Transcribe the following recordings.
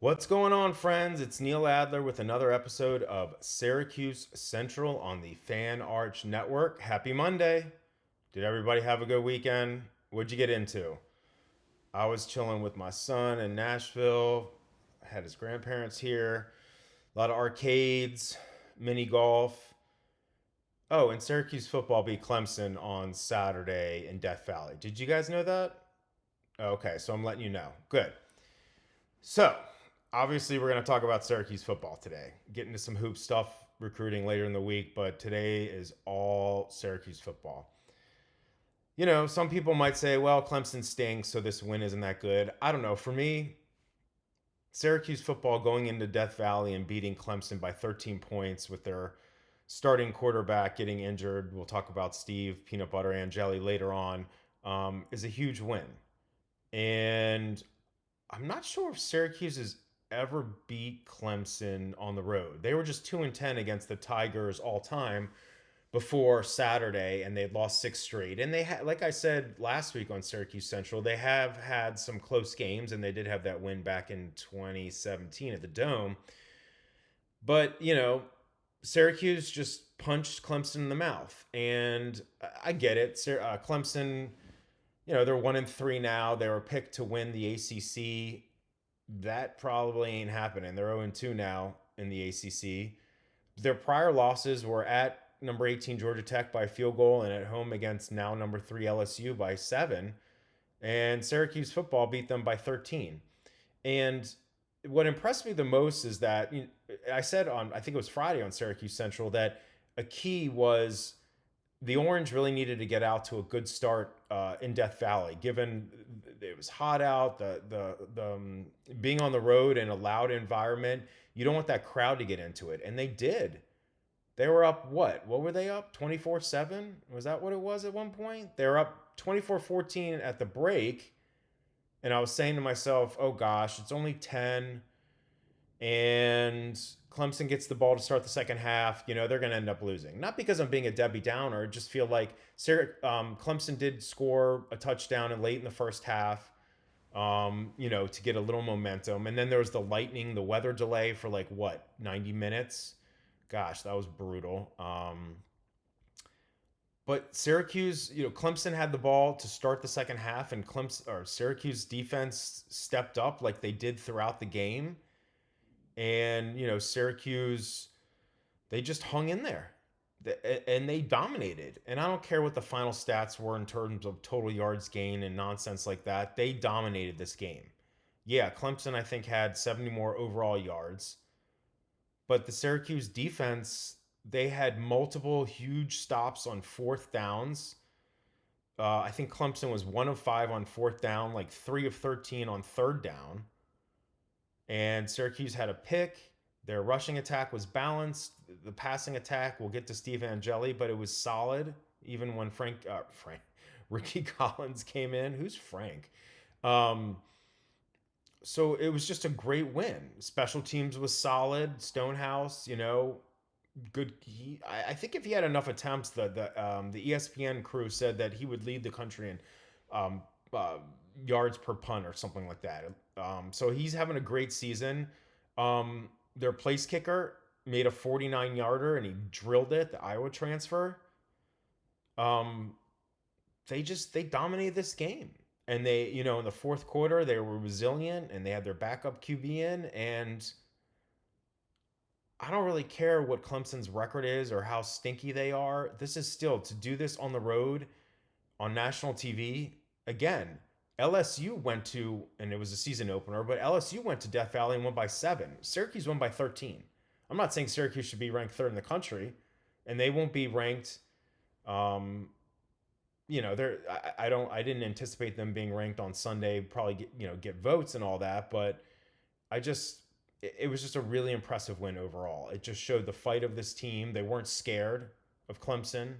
What's going on, friends? It's Neil Adler with another episode of Syracuse Central on the Fan Arch Network. Happy Monday. Did everybody have a good weekend? What'd you get into? I was chilling with my son in Nashville. I had his grandparents here. A lot of arcades, mini golf. Oh, and Syracuse football beat Clemson on Saturday in Death Valley. Did you guys know that? Okay, so I'm letting you know. Good. So, obviously, we're going to talk about Syracuse football today. Get into some hoop stuff, recruiting later in the week, but today is all Syracuse football. You know, some people might say, well, Clemson stinks, so this win isn't that good. I don't know. For me, Syracuse football going into Death Valley and beating Clemson by 13 points with their starting quarterback getting injured. We'll talk about Steve Peanut Butter and Jelly later on. Is a huge win. And I'm not sure if Syracuse has ever beat Clemson on the road. They were just 2-10 against the Tigers all time before Saturday, and they'd lost six straight. And they had, like I said last week on Syracuse Central, they have had some close games, and they did have that win back in 2017 at the Dome. But Syracuse just punched Clemson in the mouth, and I get it. Clemson, they're 1-3 now. They were picked to win the ACC. That probably ain't happening. They're 0-2 now in the ACC. Their prior losses were at number 18 Georgia Tech by a field goal and at home against now number 3 LSU by 7. And Syracuse football beat them by 13. And what impressed me the most is that I said on, I think it was Friday on Syracuse Central, that a key was the Orange really needed to get out to a good start in Death Valley, given it was hot out, the being on the road in a loud environment. You don't want that crowd to get into it, and they did. They were up what? What were they up? 24-7? Was that what it was at one point? They were up 24-14 at the break, and I was saying to myself, "Oh gosh, it's only 10 and Clemson gets the ball to start the second half, they're going to end up losing. Not because I'm being a Debbie Downer, just feel like Clemson did score a touchdown and late in the first half, to get a little momentum. And then there was the weather delay for 90 minutes. Gosh, that was brutal. But Syracuse, Clemson had the ball to start the second half, and Syracuse defense stepped up like they did throughout the game. And Syracuse, they just hung in there, and they dominated. And I don't care what the final stats were in terms of total yards gain and nonsense like that. They dominated this game. Yeah, Clemson, I think, had 70 more overall yards, but the Syracuse defense, they had multiple huge stops on fourth downs. I think Clemson was 1 of 5 on fourth down, like 3 of 13 on third down. And Syracuse had a pick. Their rushing attack was balanced. The passing attack, we'll get to Steve Angeli, but it was solid. Even when Ricky Collins came in. Who's Frank? Um, so it was just a great win. Special teams was solid. Stonehouse, good. I think if he had enough attempts, the ESPN crew said that he would lead the country in um, uh, yards per punt or something like that. So he's having a great season. Their place kicker made a 49-yarder and he drilled it, the Iowa transfer. Um, they dominated this game. And they, in the fourth quarter, they were resilient and they had their backup QB in. And I don't really care what Clemson's record is or how stinky they are. This is still to do this on the road on national TV. Again, LSU went to, and it was a season opener, but LSU went to Death Valley and won by 7. Syracuse won by 13. I'm not saying Syracuse should be ranked third in the country, and they won't be ranked. They're I didn't anticipate them being ranked on Sunday. Probably get votes and all that, but it was just a really impressive win overall. It just showed the fight of this team. They weren't scared of Clemson.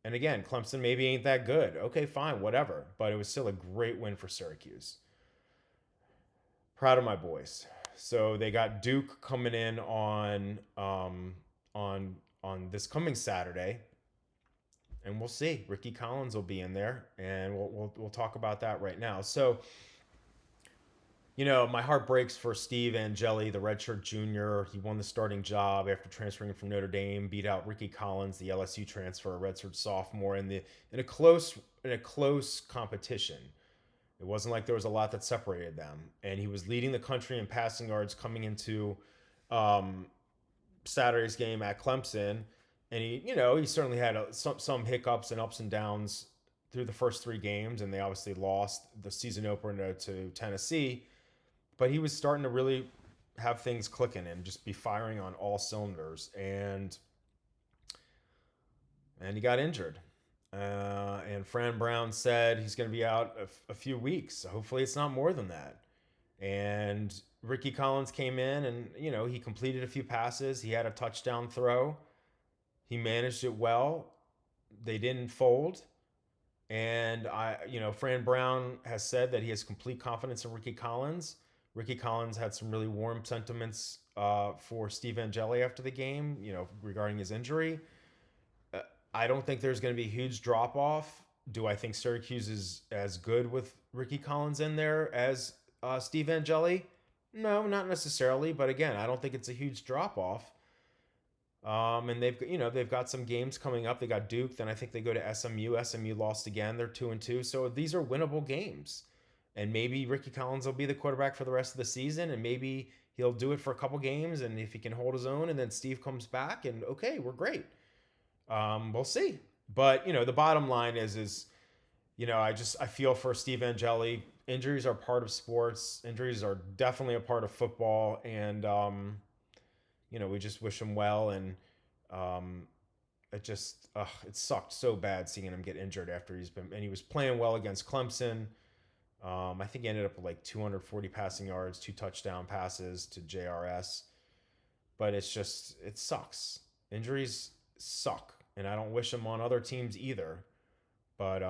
And again, Clemson maybe ain't that good. Okay, fine, whatever. But it was still a great win for Syracuse. Proud of my boys. So they got Duke coming in on this coming Saturday, and we'll see. Ricky Collins will be in there, and we'll talk about that right now. So My heart breaks for Steve Angeli, the redshirt junior. He won the starting job after transferring from Notre Dame, beat out Ricky Collins, the LSU transfer, a redshirt sophomore, in a close competition. It wasn't like there was a lot that separated them, and he was leading the country in passing yards coming into um, Saturday's game at Clemson, and he certainly had some hiccups and ups and downs through the first three games, and they obviously lost the season opener to Tennessee. But he was starting to really have things clicking and just be firing on all cylinders, and he got injured. And Fran Brown said he's going to be out a few weeks. So hopefully, it's not more than that. And Ricky Collins came in, and he completed a few passes. He had a touchdown throw. He managed it well. They didn't fold. And Fran Brown has said that he has complete confidence in Ricky Collins. Ricky Collins had some really warm sentiments for Steve Angeli after the game, regarding his injury. I don't think there's going to be a huge drop off. Do I think Syracuse is as good with Ricky Collins in there as Steve Angeli? No, not necessarily. But again, I don't think it's a huge drop off. And they've got some games coming up. They got Duke, then I think they go to SMU. SMU lost again. They're 2-2. So these are winnable games. And maybe Ricky Collins will be the quarterback for the rest of the season, and maybe he'll do it for a couple games, and if he can hold his own, and then Steve comes back, and okay, we're great. We'll see. But the bottom line is I feel for Steve Angeli. Injuries are part of sports. Injuries are definitely a part of football, and we just wish him well. And it sucked so bad seeing him get injured after he was playing well against Clemson. I think he ended up with like 240 passing yards, 2 touchdown passes to JRS. But it sucks. Injuries suck. And I don't wish them on other teams either. But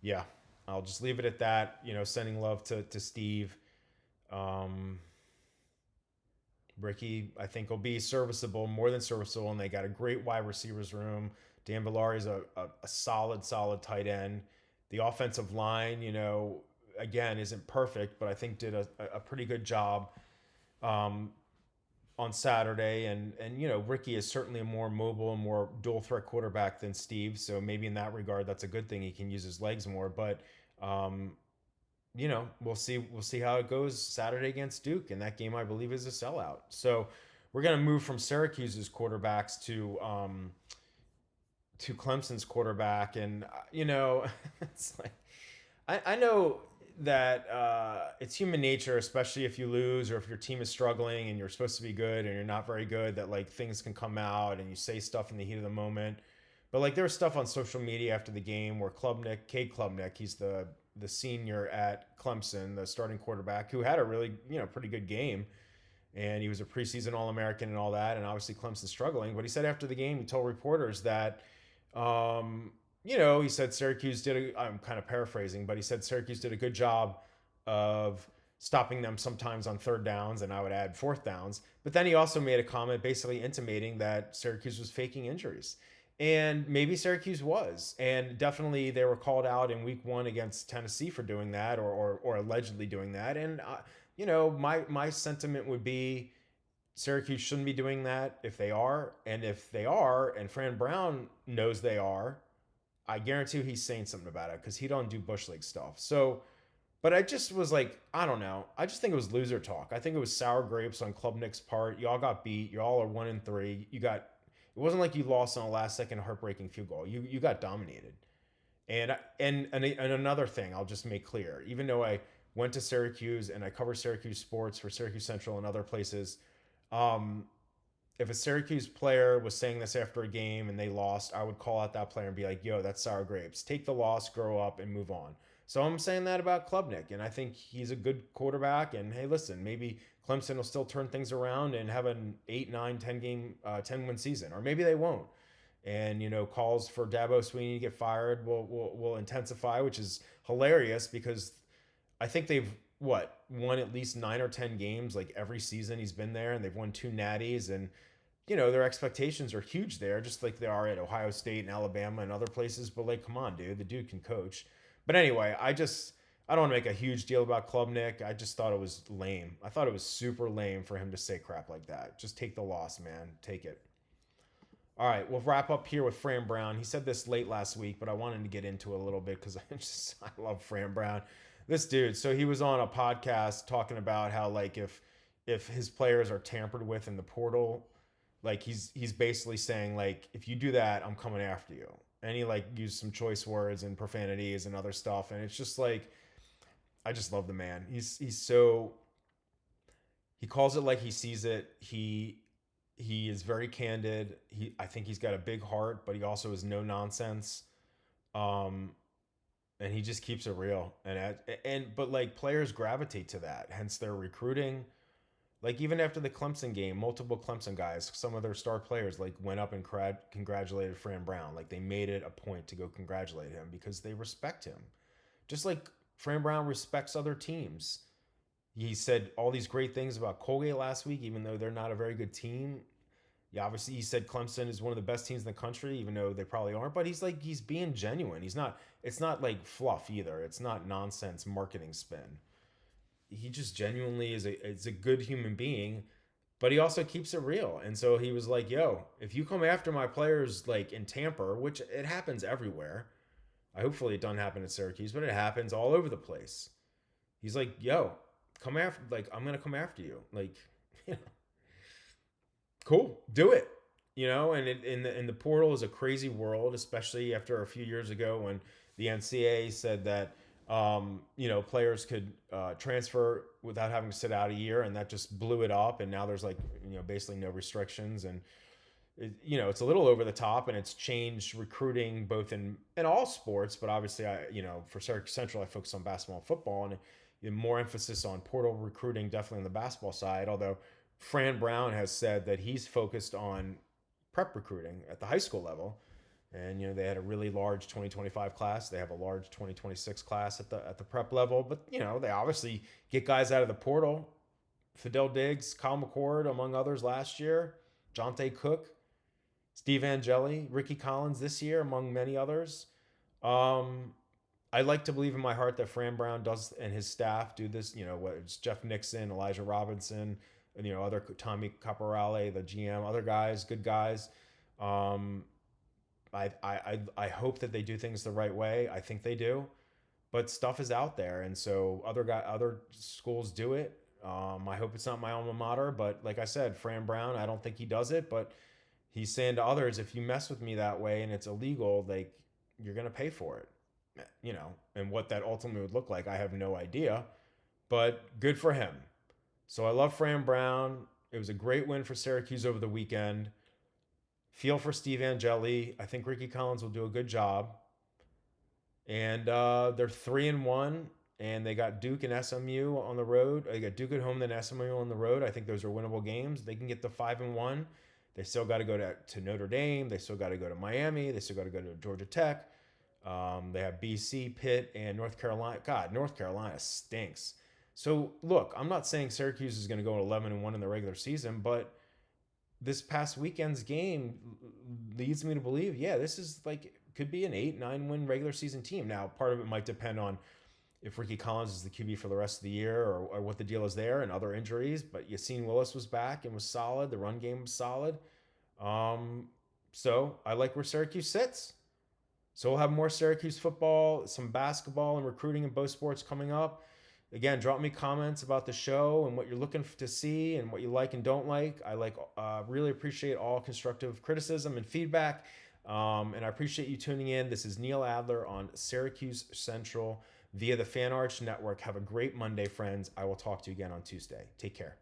yeah, I'll just leave it at that. Sending love to Steve. Ricky, I think, will be serviceable, more than serviceable, and they got a great wide receivers room. Dan Villari is a solid tight end. The offensive line, again, isn't perfect, but I think did a pretty good job on Saturday. And Ricky is certainly a more mobile and more dual threat quarterback than Steve. So maybe in that regard, that's a good thing. He can use his legs more. But we'll see how it goes Saturday against Duke. And that game, I believe, is a sellout. So we're going to move from Syracuse's quarterbacks to Clemson's quarterback. And, it's like, I know that it's human nature, especially if you lose or if your team is struggling and you're supposed to be good and you're not very good, that like things can come out and you say stuff in the heat of the moment. But like there was stuff on social media after the game where Cade Klubnik, he's the senior at Clemson, the starting quarterback, who had a really, pretty good game. And he was a preseason All-American and all that. And obviously Clemson's struggling. But he said after the game, he told reporters that, he said Syracuse I'm kind of paraphrasing, but he said Syracuse did a good job of stopping them sometimes on third downs, and I would add fourth downs. But then he also made a comment basically intimating that Syracuse was faking injuries. And maybe Syracuse was. And definitely they were called out in week 1 against Tennessee for doing that or allegedly doing that. And, my sentiment would be Syracuse shouldn't be doing that if they are. And if they are, and Fran Brown knows they are, I guarantee you he's saying something about it because he don't do Bush League stuff. So, but I just was like, I don't know. I just think it was loser talk. I think it was sour grapes on Klubnik's part. Y'all got beat. Y'all are 1-3. It wasn't like you lost on a last second heartbreaking field goal. You got dominated. And another thing I'll just make clear, even though I went to Syracuse and I cover Syracuse sports for Syracuse Central and other places, if a Syracuse player was saying this after a game and they lost, I would call out that player and be like, yo, that's sour grapes. Take the loss, grow up, and move on. So I'm saying that about Klubnik, and I think he's a good quarterback. And hey, listen, maybe Clemson will still turn things around and have an 8, 9, 10-win season, or maybe they won't. And calls for Dabo Swinney to get fired will intensify, which is hilarious because I think they've won at least 9 or 10 games like every season he's been there, and they've won 2 natties, and their expectations are huge there, just like they are at Ohio State and Alabama and other places. But like, come on, dude, the dude can coach. But anyway, I don't want to make a huge deal about Klubnik. I just thought it was lame. I thought it was super lame for him to say crap like that. Just take the loss, man. Take it. All right, we'll wrap up here with Fran Brown. He said this late last week, but I wanted to get into it a little bit because I love Fran Brown. This dude. So he was on a podcast talking about how like if his players are tampered with in the portal, like he's basically saying like if you do that, I'm coming after you. And he like used some choice words and profanities and other stuff, and it's just like I just love the man. He's so he calls it like he sees it. He is very candid. I think he's got a big heart, but he also is no nonsense. Um, and he just keeps it real. But like players gravitate to that, hence their recruiting. Like even after the Clemson game, multiple Clemson guys, some of their star players, like went up and congratulated Fran Brown. Like they made it a point to go congratulate him because they respect him, just like Fran Brown respects other teams. He said all these great things about Colgate last week, even though they're not a very good team. Yeah, obviously he said Clemson is one of the best teams in the country, even though they probably aren't. But he's being genuine. He's not. It's not like fluff either. It's not nonsense marketing spin. He just genuinely is a good human being, but he also keeps it real. And so he was like, "Yo, if you come after my players like in Tampa, which it happens everywhere, hopefully it doesn't happen at Syracuse, but it happens all over the place." He's like, "Yo, come after like I'm gonna come after you." Like, you know, cool, do it. And in the portal is a crazy world, especially after a few years ago when the NCAA said that players could transfer without having to sit out a year, and that just blew it up. And now there's like basically no restrictions, and it's a little over the top, and it's changed recruiting both in all sports. But obviously, for Syracuse Central, I focus on basketball and football, and more emphasis on portal recruiting, definitely on the basketball side. Although Fran Brown has said that he's focused on prep recruiting at the high school level. And they had a really large 2025 class. They have a large 2026 class at the prep level. But they obviously get guys out of the portal. Fidel Diggs, Kyle McCord, among others last year. Jonte Cook, Steve Angeli, Ricky Collins this year, among many others. I like to believe in my heart that Fran Brown does and his staff do this. Whether it's Jeff Nixon, Elijah Robinson, and other Tommy Caporale, the GM, other guys, good guys. I hope that they do things the right way. I think they do, but stuff is out there, and so other schools do it. I hope it's not my alma mater, but like I said, Fran Brown, I don't think he does it, but he's saying to others, if you mess with me that way and it's illegal, like you're gonna pay for it. And what that ultimately would look like, I have no idea, but good for him. So I love Fran Brown. It was a great win for Syracuse over the weekend. Feel for Steve Angeli. I think Ricky Collins will do a good job. And they're 3-1, and they got Duke and SMU on the road. They got Duke at home, then SMU on the road. I think those are winnable games. They can get to 5-1. They still got to go to Notre Dame. They still got to go to Miami. They still got to go to Georgia Tech. They have BC, Pitt, and North Carolina. God, North Carolina stinks. So look, I'm not saying Syracuse is going to go 11-1 in the regular season, but this past weekend's game leads me to believe, yeah, this is like could be an 8-9 win regular season team. Now, part of it might depend on if Ricky Collins is the QB for the rest of the year or what the deal is there and other injuries. But Yassine Willis was back and was solid. The run game was solid. So I like where Syracuse sits. So we'll have more Syracuse football, some basketball, and recruiting in both sports coming up. Again, drop me comments about the show and what you're looking to see and what you like and don't like. I really appreciate all constructive criticism and feedback. And I appreciate you tuning in. This is Neil Adler on Syracuse Central via the Fan Arch Network. Have a great Monday, friends. I will talk to you again on Tuesday. Take care.